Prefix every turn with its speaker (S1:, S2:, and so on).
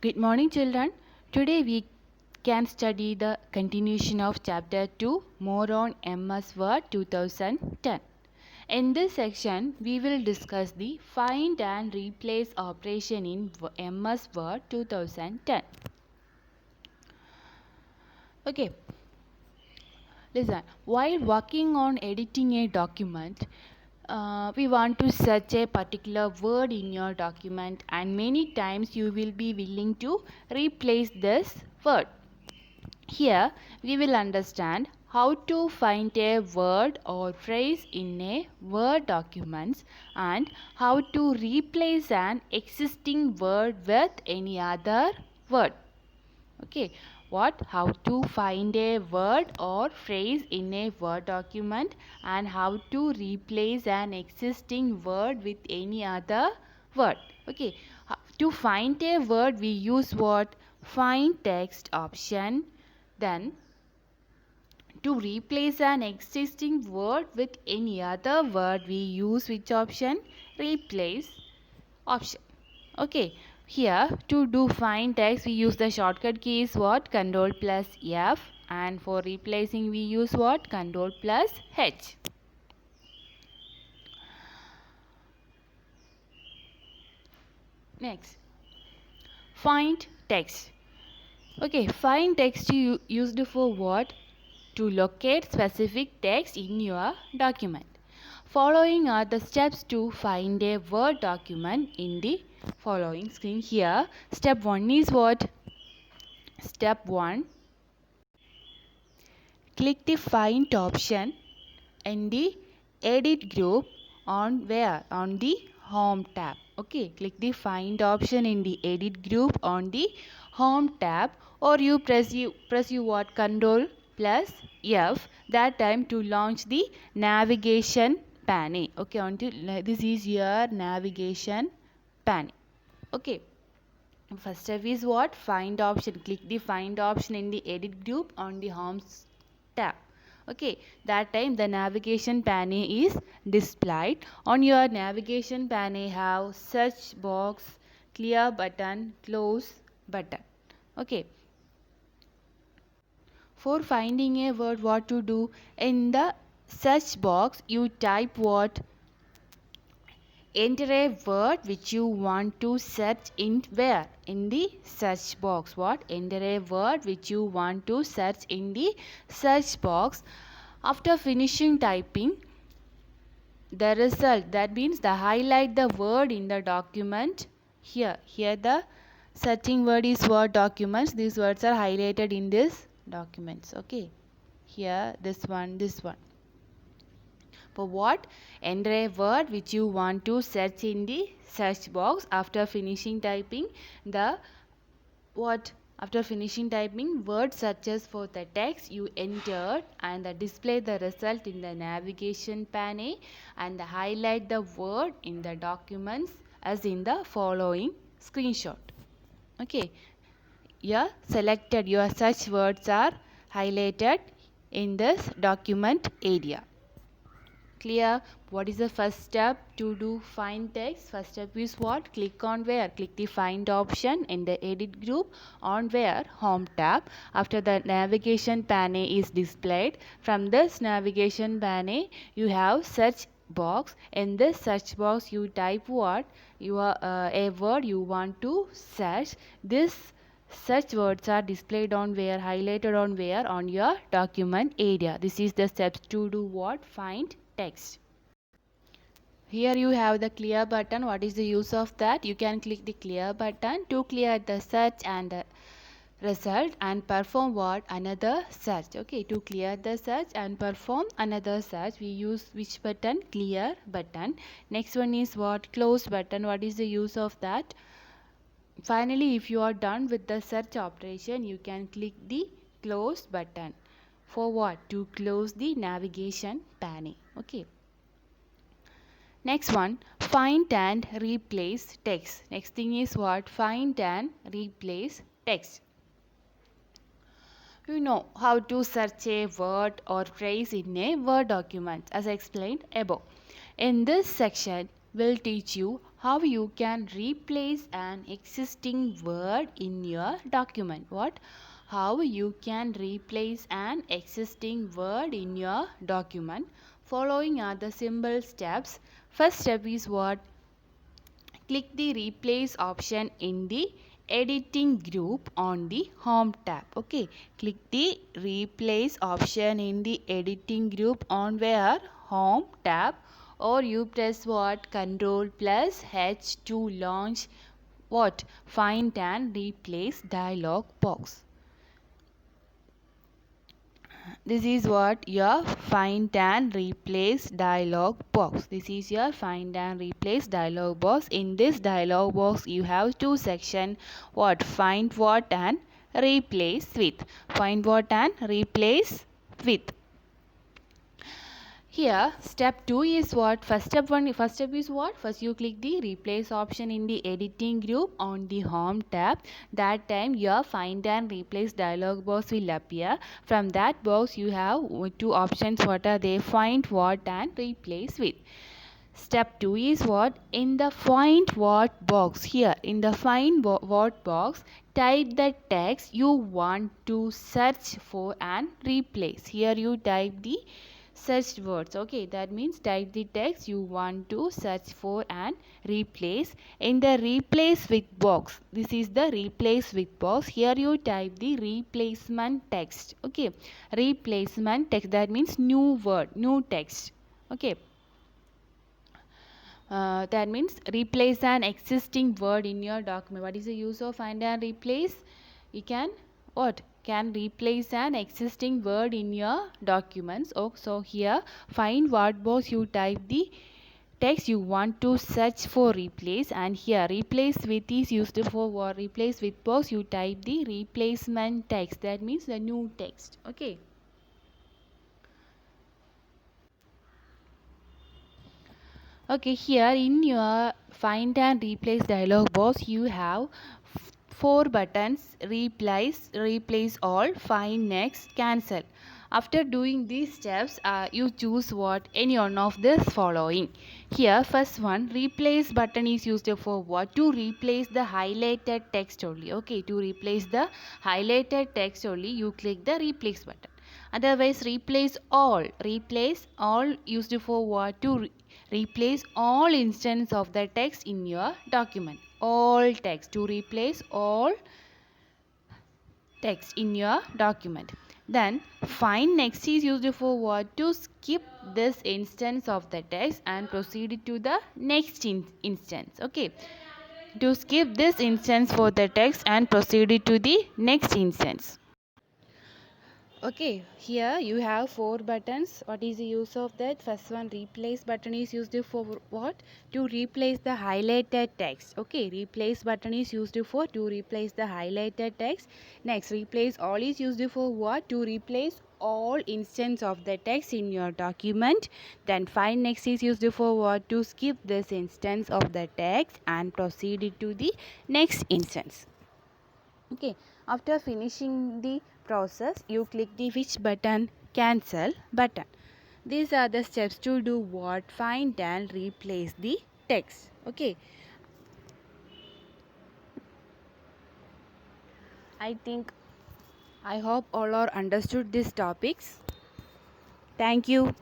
S1: Good morning, children. Today we can study the continuation of chapter 2 more on MS Word 2010. In this section, we will discuss the find and replace operation in MS Word 2010. Okay, listen. While working on editing a document, we want to search a particular word in your document, and many times you will be willing to replace this word. Here we will understand how to find a word or phrase in a Word document and how to replace an existing word with any other word. Okay, how to find a word or phrase in a Word document and how to replace an existing word with any other word. Okay, to find a word we use what? Find text option. Then to replace an existing word with any other word we use which option? Replace option. Okay, here to do find text we use the shortcut key is what? Control plus F, and for replacing we use what? Control plus H. Next, find text. Okay, find text you used for what? To locate specific text in your document. Following are the steps to find a Word document in the following screen. Here, step 1 is what? Step 1, click the Find option in the Edit group on where? On the Home tab. Okay, click the Find option in the Edit group on the Home tab, or you press what? Control plus F that time to launch the navigation pane. Okay, until this is your navigation pane. Okay, first step is what? Find option. Click the Find option in the Edit group on the Home tab. Okay, that time the navigation pane is displayed. On your navigation pane have search box, clear button, close button. Okay, for finding a word, what to do? In the search box you type what? Enter a word which you want to search in where? In the search box. What? Enter a word which you want to search in the search box. After finishing typing the result, that means the highlight the word in the document. Here the searching word is Word documents. These words are highlighted in this documents. Okay, here this one. For what? Enter a word which you want to search in the search box. After finishing typing the what? After finishing typing word searches for the text you entered and display the result in the navigation pane and highlight the word in the documents as in the following screenshot. Okay, your selected your search words are highlighted in this document area. Clear? What is the first step to do find text? First step is what? Click on where? Click the Find option in the Edit group on where? Home tab. After the navigation pane is displayed, from this navigation pane you have search box. In this search box you type what? A word you want to search. This such words are displayed on where? Highlighted on where? On your document area. This is the steps to do what? Find text. Here you have the clear button. What is the use of that? You can click the clear button to clear the search and the result and perform what? Another search. Okay, to clear the search and perform another search we use which button? Clear button. Next one is what? Close button. What is the use of that? Finally, if you are done with the search operation, you can click the close button. For what? To close the navigation pane. Okay. Next one, find and replace text. Next thing is what? Find and replace text. You know how to search a word or phrase in a Word document as I explained above. In this section, we'll teach you how you can replace an existing word in your document. What? How you can replace an existing word in your document. Following are the simple steps. First step is what? Click the replace option in the editing group on the home tab. Okay, click the replace option in the editing group on where? Home tab, or you press what? Control plus H to launch what? Find and replace dialog box. This is what? Your find and replace dialog box. This is your find and replace dialog box. In this dialog box you have two sections. What? Find what and replace with. Find what and replace with. Here step 2 is what? First step is what? First you click the replace option in the editing group on the home tab. That time your find and replace dialog box will appear. From that box you have two options. What are they? Find what and replace with. Step 2 is what? In the find what box, here in the find what box, type the text you want to search for and replace. Here you type the searched words. Okay, that means type the text you want to search for and replace. In the replace with box, this is the replace with box. Here you type the replacement text. Okay, replacement text, that means new word, new text. Okay, that means replace an existing word in your document. What is the use of find and replace? You can what? Can replace an existing word in your documents. Oh, so here find what box you type the text you want to search for replace, and here replace with is used for what? Replace with box you type the replacement text, that means the new text. Okay. Okay, here in your find and replace dialog box you have four buttons: replace all, find, next, cancel. After doing these steps, you choose what? Any one of this following. Here first one, replace button is used for what? To replace the highlighted text only. Okay, to replace the highlighted text only you click the replace button. Otherwise replace all used for what? To replace all instance of the text in your document. All text, to replace all text in your document. Then find next is used for what? To skip this instance of the text and proceed to the next instance. Okay, to skip this instance for the text and proceed to the next instance. Okay, here you have four buttons. What is the use of that? First one, replace button is used for what? To replace the highlighted text. Okay, replace button is used for to replace the highlighted text. Next, replace all is used for what? To replace all instance of the text in your document. Then find next is used for what? To skip this instance of the text and proceed to the next instance. Okay, after finishing the process you click the which button? Cancel button. These are the steps to do what? Find and replace the text. Okay, I hope all are understood these topics. Thank you.